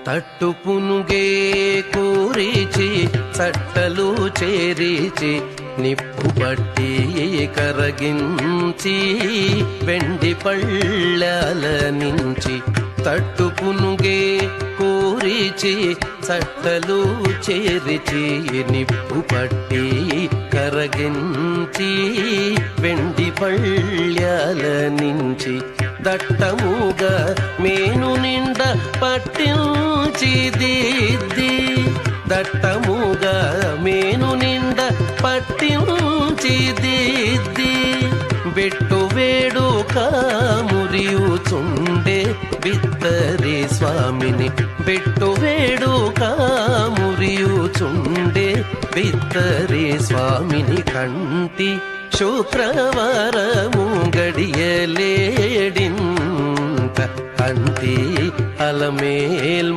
తట్టు పునుగే కూరిచి చట్టలు చేరిచి నిప్పు పట్టి కరగించి వెండి పళ్ళాల నుంచి తట్టు పునుగే కూరిచి చట్టలు చేరిచి నిప్పు పట్టి కరగించి వెండి పళ్ళాల నుంచి దట్టముగా మేను నిండా పట్టించి దిద్ది దట్టముగా మేను నిండా పట్టించి దిద్ది బెట్టు వేడు కామురియుచుండే బిత్తరి స్వామిని బెట్టు వేడు కామురియుచుండే బిత్తరి స్వామిని కంటి శుక్రవారము గడియలేడింత కంటి అలమేల్